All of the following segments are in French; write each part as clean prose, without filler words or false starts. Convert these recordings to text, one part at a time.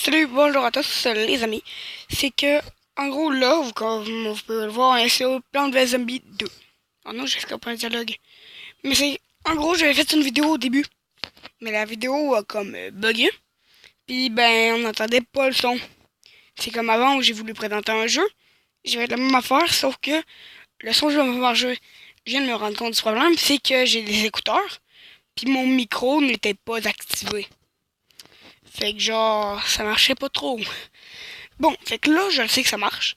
Salut, bonjour à tous les amis. C'est que, en gros, là, comme vous pouvez le voir, c'est au plan de Zombie 2. Oh non, j'ai scapé un dialogue. Mais c'est, en gros, j'avais fait une vidéo au début. Mais la vidéo a comme bugué. Puis, ben, on n'entendait pas le son. C'est comme avant où j'ai voulu présenter un jeu. J'ai fait la même affaire, sauf que le son que je vais pouvoir jouer, je viens de me rendre compte du problème, c'est que j'ai des écouteurs. Puis mon micro n'était pas activé. Fait que genre, ça marchait pas trop. Bon, fait que là, je sais que ça marche.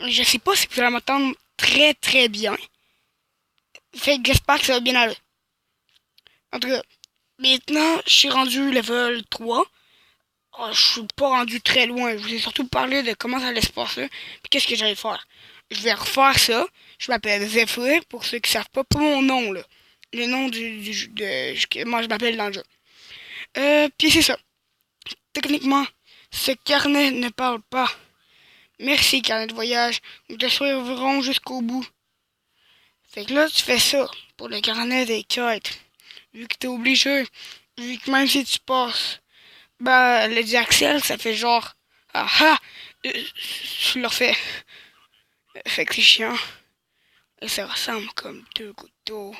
Je sais pas si vous allez m'entendre très très bien. Fait que j'espère que ça va bien aller. En tout cas, maintenant, je suis rendu level 3. Oh, je suis pas rendu très loin. Je vous ai surtout parlé de comment ça allait se passer. Puis qu'est-ce que j'allais faire. Je vais refaire ça. Je m'appelle Zephyr, pour ceux qui savent pas mon nom, là. Le nom moi je m'appelle dans le jeu. Puis c'est ça. Techniquement, ce carnet ne parle pas. Merci, carnet de voyage. Nous te suivrons jusqu'au bout. Fait que là, tu fais ça pour le carnet des quêtes. Vu que t'es obligé. Vu que même si tu passes, bah, le dit Axel, ça fait genre, ah ah, tu le refais. Fait que c'est chiant. Et ça ressemble comme deux gouttes d'eau.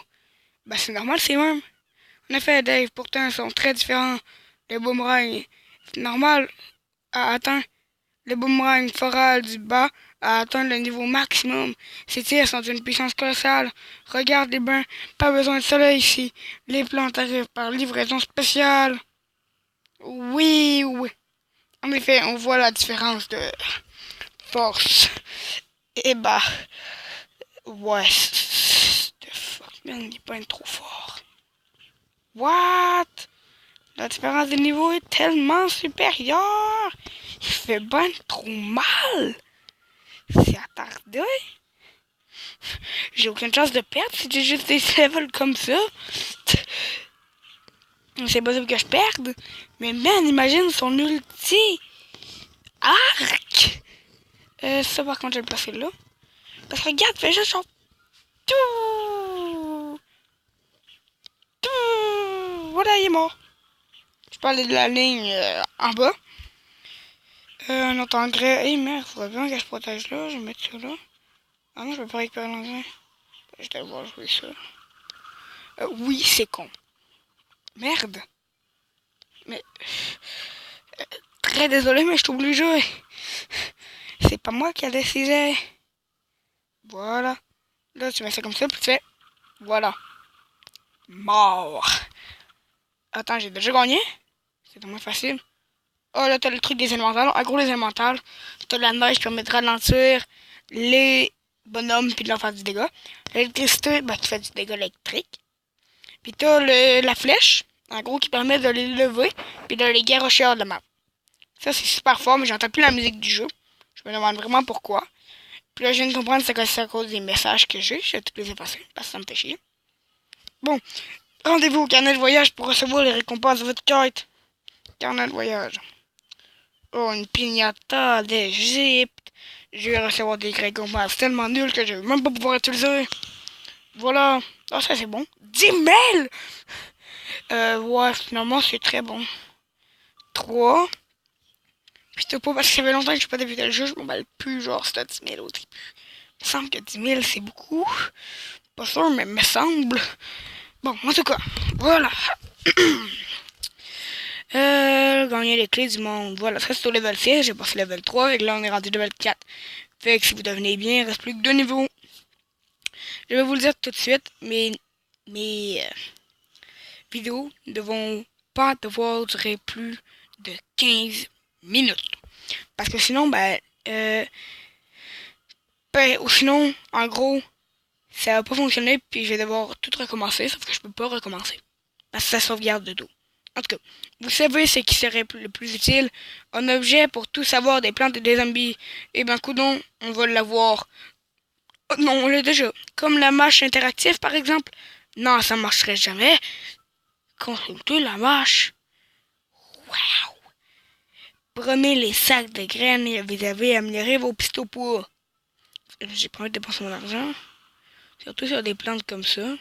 Bah, c'est normal, c'est même. En effet, Dave, pourtant, ils sont très différents. Le boomerang, c'est normal à atteindre. Le boomerang floral du bas à atteindre le niveau maximum. Ces tirs sont d'une puissance colossale. Regarde les bains, pas besoin de soleil ici. Les plantes arrivent par livraison spéciale. Oui, oui. En effet, on voit la différence de force. Et bah, ouais, the fuck, man, il est pas trop fort. What? La différence de niveau est tellement supérieure. Il fait ben trop mal. C'est attardé. J'ai aucune chance de perdre si j'ai juste des levels comme ça. C'est possible que je perde. Mais man, imagine son ulti. Arc. Ça par contre, je vais le placer là. Parce que regarde, fais juste genre... Tout. Tout. Voilà, il est mort. Je parlais de la ligne en bas. Un autre engrais. Hey merde, faudrait bien que je protège là. Je vais mettre ça là. Ah non, je vais pas récupérer l'engrais. Je vais devoir jouer ça. Oui, c'est con. Merde. Mais... Très désolé, mais je suis obligé. C'est pas moi qui a décidé. Voilà. Là, tu mets ça comme ça, puis tu fais... Voilà. Mort. Attends, j'ai déjà gagné. C'est moins facile. Oh, là, t'as le truc des élémentales. En gros, les élémentales, t'as la neige qui permet de ralentir les bonhommes puis de leur faire du dégât. L'électricité, bah, qui fait du dégât électrique. Puis t'as la flèche, en gros, qui permet de les lever puis de les garrocher hors de la map. Ça, c'est super fort, mais j'entends plus la musique du jeu. Je me demande vraiment pourquoi. Puis là, je viens de comprendre que c'est à cause des messages que j'ai. Je vais tous les effacer, parce que ça me fait chier. Bon, rendez-vous au carnet de voyage pour recevoir les récompenses de votre quête. Carnet de voyage. Oh, une pignata d'Égypte. Je vais recevoir des récompenses tellement nulles que je vais même pas pouvoir utiliser. Voilà. Ah, ça c'est bon. 10 000. Ouais, finalement c'est très bon. 3. Puis c'est pas parce que ça fait longtemps que je n'ai pas débuté le jeu, je m'emballe plus genre c'était 10 000 au début. Il me semble que 10 000 c'est beaucoup. Pas sûr, mais me semble. Bon, en tout cas, voilà. Gagner les clés du monde. Voilà, ça c'est au level 6, j'ai passé level 3, et là on est rendu level 4. Fait que si vous devenez bien, il reste plus que 2 niveaux. Je vais vous le dire tout de suite, mes vidéos ne vont pas devoir durer plus de 15 minutes. Parce que sinon, ou sinon, en gros, ça va pas fonctionner, puis je vais devoir tout recommencer, sauf que je peux pas recommencer. Parce que ça sauvegarde de dos. En tout cas, vous savez ce qui serait le plus utile? Un objet pour tout savoir des plantes et des zombies. Eh ben, coudon, on va l'avoir. Oh, non, on l'a déjà. Comme la mâche interactive, par exemple. Non, ça marcherait jamais. Consultez la mâche. Waouh! Prenez les sacs de graines et vous avez amélioré vos pistes au poids. J'ai pas envie de dépenser mon argent. Surtout sur des plantes comme ça.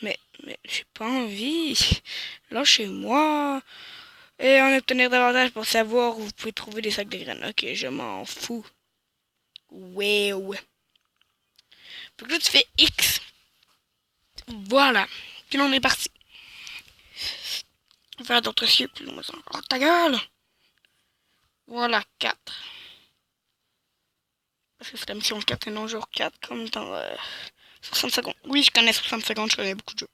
Mais j'ai pas envie. Là, chez moi. Et en obtenir davantage pour savoir où vous pouvez trouver des sacs de graines. Ok, je m'en fous. Ouais, ouais. Donc là, tu fais X. Voilà. Puis là, on est parti. On va faire d'autres cieux. Puis on va encore ta gueule. Voilà, 4. Parce que c'est la mission 4 et non jour 4, comme dans 60 secondes. Oui, je connais 60 secondes, je connais beaucoup de jeux.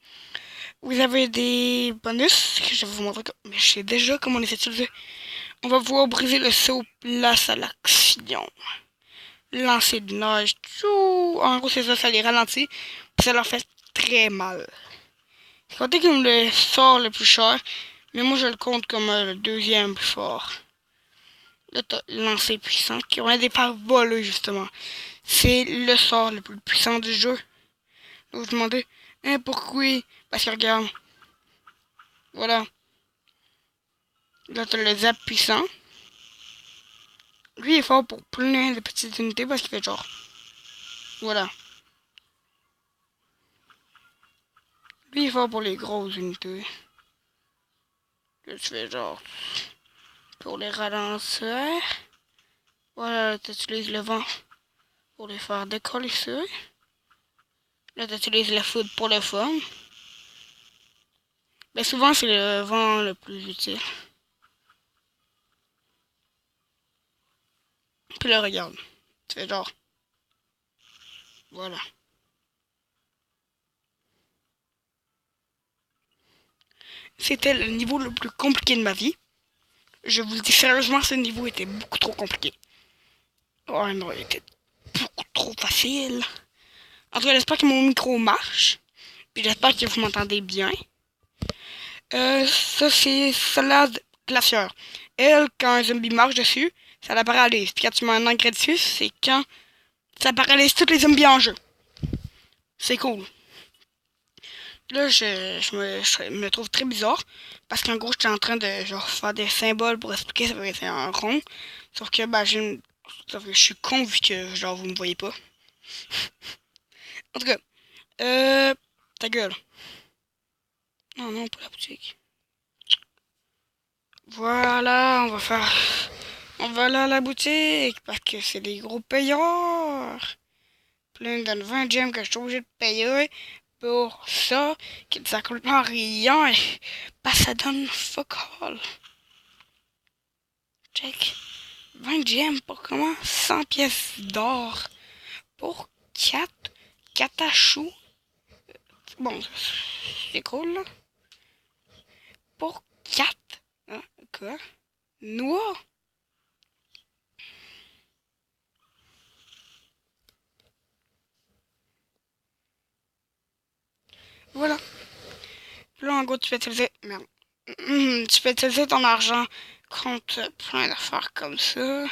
Vous avez des bonus que je vais vous montrer, mais je sais déjà comment les utiliser. On va pouvoir briser le saut place à l'action. Lancer de neige. Tchou. En gros, c'est ça, ça les ralentit. Puis ça leur fait très mal. C'est compté comme le sort le plus cher, mais moi je le compte comme le deuxième plus fort. Là, t'as lancer puissant, qui ont un départ voleux, justement. C'est le sort le plus puissant du jeu. Là, vous vous demandez, hein, pourquoi? Parce que regarde. Voilà. Là, t'as le zap puissant. Lui, il est fort pour plein de petites unités parce qu'il fait genre. Voilà. Lui, il est fort pour les grosses unités. Là, tu fais genre. Pour les ralentir. Voilà, tu utilises le vent pour les faire décoller ça. Là, tu utilises la foudre pour le fun. Mais souvent, c'est le vent le plus utile. Puis là, regarde. Tu fais genre. Voilà. C'était le niveau le plus compliqué de ma vie. Je vous le dis sérieusement, ce niveau était beaucoup trop compliqué. Oh non, il était beaucoup trop facile. En tout cas, j'espère que mon micro marche. Puis j'espère que vous m'entendez bien. Ça, c'est salade glaciaire. Elle, quand un zombie marche dessus, ça la paralyse. Puis quand tu mets un engrais dessus, c'est quand ça paralyse tous les zombies en jeu. C'est cool. Là, je me trouve très bizarre. Parce qu'en gros, j'étais en train de genre faire des symboles pour expliquer ça va être un rond. Sauf que bah sauf que je suis con vu que genre vous me voyez pas. En tout cas, ta gueule. Non, non, pas la boutique. Voilà, on va aller à la boutique parce que c'est des gros payeurs. Plein de 20 gemmes que je suis obligé de payer pour ça, qui ne s'accorde complètement rien. Et bah, ça donne fuck all. Check. 20 gemmes pour comment? 100 pièces d'or pour 4 katachous. Bon, c'est cool là. Pour 4. Hein, quoi? Noix? Voilà. Là, en gros, tu peux utiliser. Merde. Tu peux utiliser ton argent contre plein d'affaires comme ça.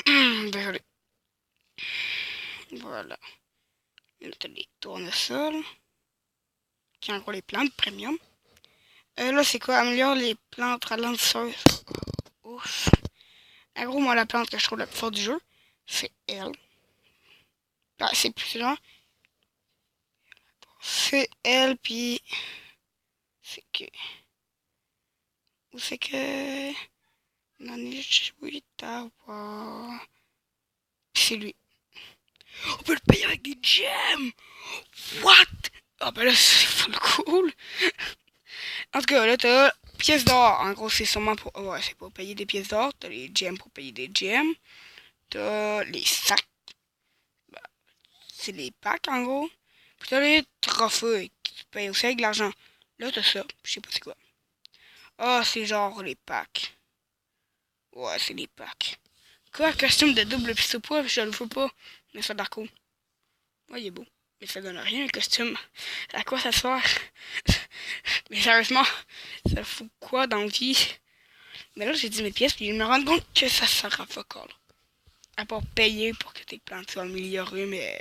Désolé. Voilà. Là, t'as des tournesols. Qui en gros les plantes premium. Là, c'est quoi? Améliore les plantes ralentisseuses. Ouf. En gros, moi, la plante que je trouve la plus forte du jeu, c'est elle. Ah, c'est plusieurs. C'est elle, puis. C'est que. Où c'est que. Nanish, oui, c'est lui. On peut le payer avec des gemmes! What? Ah, ben là, c'est full cool! En tout cas, là, t'as pièces d'or. En gros, c'est sûrement pour. Ouais, c'est pour payer des pièces d'or. T'as les gemmes pour payer des gemmes. T'as les sacs. Bah, c'est les packs, en gros. Puis t'as les trophées qui tu payes aussi avec de l'argent. Là, t'as ça. Je sais pas c'est quoi. Ah, c'est genre les packs. Ouais, c'est les packs. Quoi, costume de double pistol poids, je le veux pas. Mais ça a cool. Ouais, il est beau. Mais ça donne rien, le costume. À quoi ça sert? Mais sérieusement, ça fout quoi dans la vie? Mais là, j'ai dit mes pièces, puis je me rends compte que ça sert à fuck all. À part payer pour que tes plantes soient améliorées, mais.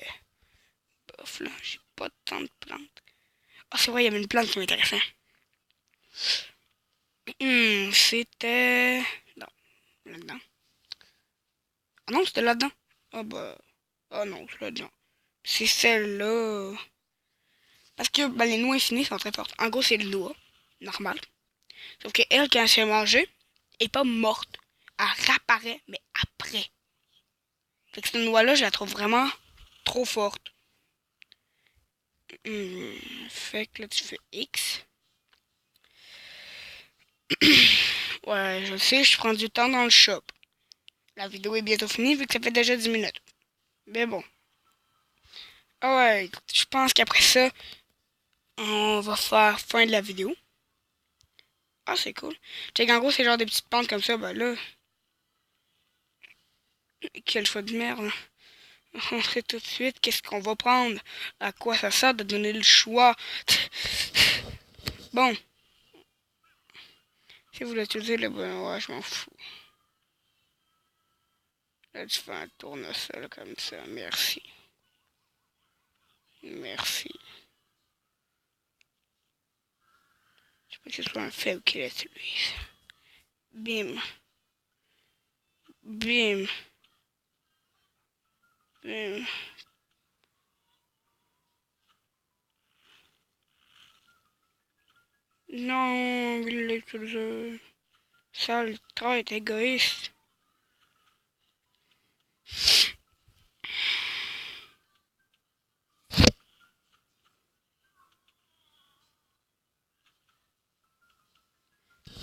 Bof, là, j'ai pas tant de plantes. Ah, c'est vrai, il y avait une plante qui m'intéressait. C'était. Non, là-dedans. Ah non, c'était là-dedans. Ah bah. Ah non, c'est là-dedans. C'est celle-là. Parce que bah, les noix infinies sont très fortes. En gros, c'est le noix. Normal. Sauf que elle, quand elle se fait manger, elle est pas morte. Elle réapparaît, mais après. Fait que cette loi-là, je la trouve vraiment trop forte. Fait que là, tu fais X. Ouais, je sais, je prends du temps dans le shop. La vidéo est bientôt finie vu que ça fait déjà 10 minutes. Mais bon. Ah ouais, je pense qu'après ça, on va faire fin de la vidéo. Ah, c'est cool. Check, en gros, c'est genre des petites pentes comme ça. Ben là, quel choix de merde. On sait tout de suite qu'est-ce qu'on va prendre. À quoi ça sert de donner le choix. Bon. Si vous l'utilisez, le bon, ouais, je m'en fous. Là, tu fais un tournesol comme ça. Merci. Merci. Je sais pas que ce soit un faible qui l'utilise. Bim. Bim. Bim. Non, il l'utilise. Sale traite égoïste.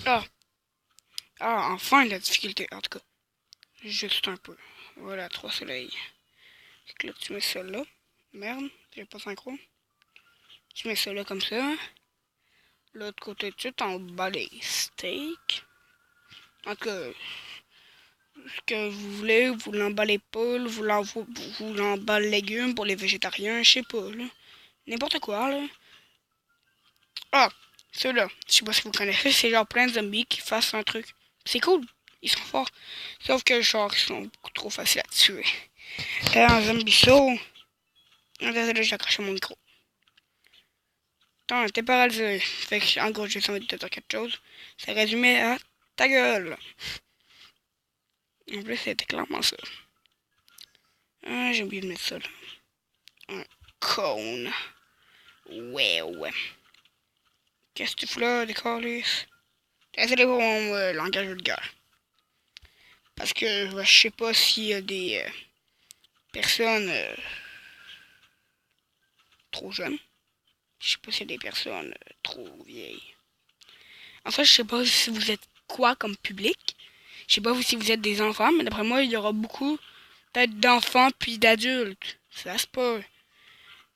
Ah. Ah, enfin la difficulté, en tout cas. Juste un peu. Voilà, 3 soleils. Fait que là, tu mets ça là. Merde, j'ai pas synchro. Tu mets ça là comme ça. L'autre côté, tu t'emballes les steaks. En tout cas, ce que vous voulez, vous l'emballez poules, vous l'emballez légumes pour les végétariens, je sais pas, là. N'importe quoi, là. Ah, ceux-là, je sais pas si vous connaissez, c'est genre plein de zombies qui fassent un truc. C'est cool, ils sont forts. Sauf que genre, ils sont beaucoup trop faciles à tuer. Un zombie saut. Désolé, j'ai accroché mon micro. Attends, t'es paralysé. Fait que, en gros, j'ai envie de te dire quelque chose. Ça résumait à ta gueule. En plus, c'était clairement ça. Ah, j'ai oublié de mettre ça là. Un cône. Ouais, ouais. Qu'est-ce que tu fous là, des calices? Désolé pour mon langage vulgaire. Parce que je sais pas s'il y a des personnes trop jeunes. Je sais pas s'il y a des personnes trop vieilles. En fait, je sais pas si vous êtes quoi comme public. Je sais pas si vous êtes des enfants, mais d'après moi, il y aura beaucoup peut-être d'enfants puis d'adultes. Ça se peut.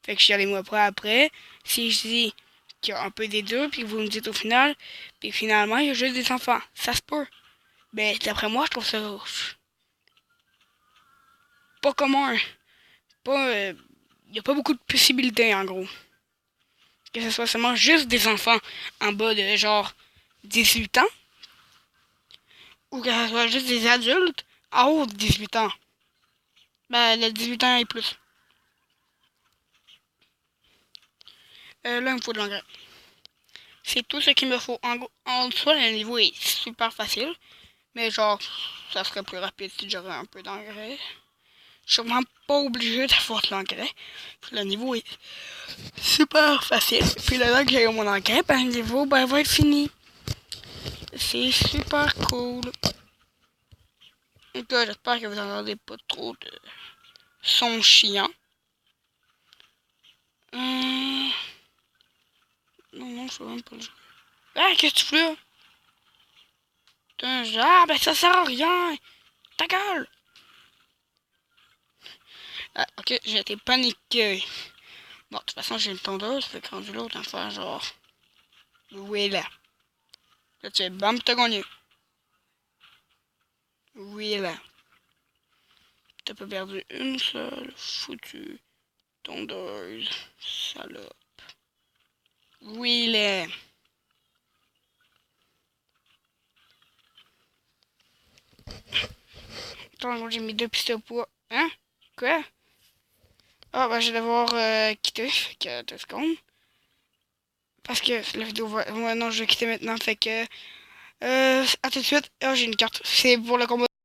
Fait que chialez-moi pas après. Si je dis qu'il y a un peu des deux, puis que vous me dites au final, puis finalement, il y a juste des enfants. Ça se peut. Ben, d'après moi, je trouve ça pas commun. Pas, il y a pas beaucoup de possibilités, en gros. Que ce soit seulement juste des enfants en bas de genre 18 ans, ou que ce soit juste des adultes en haut de 18 ans. Ben, le 18 ans et plus. Là, il me faut de l'engrais. C'est tout ce qu'il me faut. En soi, le niveau est super facile. Mais genre, ça serait plus rapide si j'aurais un peu d'engrais. Je suis vraiment pas obligé d'avoir de l'engrais. Le niveau est super facile. Puis là que j'ai mon engrais, ben, le niveau va être fini. C'est super cool. Donc j'espère que vous n'entendez pas trop de sons chiants. Non, non, je veux même pas le jouer. Ah, qu'est-ce que tu fais là? Ah, ben ça sert à rien. Ta gueule. Ah, ok, j'ai été paniqué. Bon, de toute façon, j'ai une tondeuse, fait que rendu l'autre, en faire genre. Oui, là. Là, tu es bam, t'as gagné. Oui, là. T'as pas perdu une seule foutue tondeuse. Salope. Oui, là. Attends, j'ai mis deux pistes au poids. Hein? Quoi? Ah, bah, je vais devoir quitter. Fait que 2 secondes. Parce que la vidéo va. Ouais, non, je vais quitter maintenant. Fait que. À tout de suite. Ah, j'ai une carte. C'est pour le combat.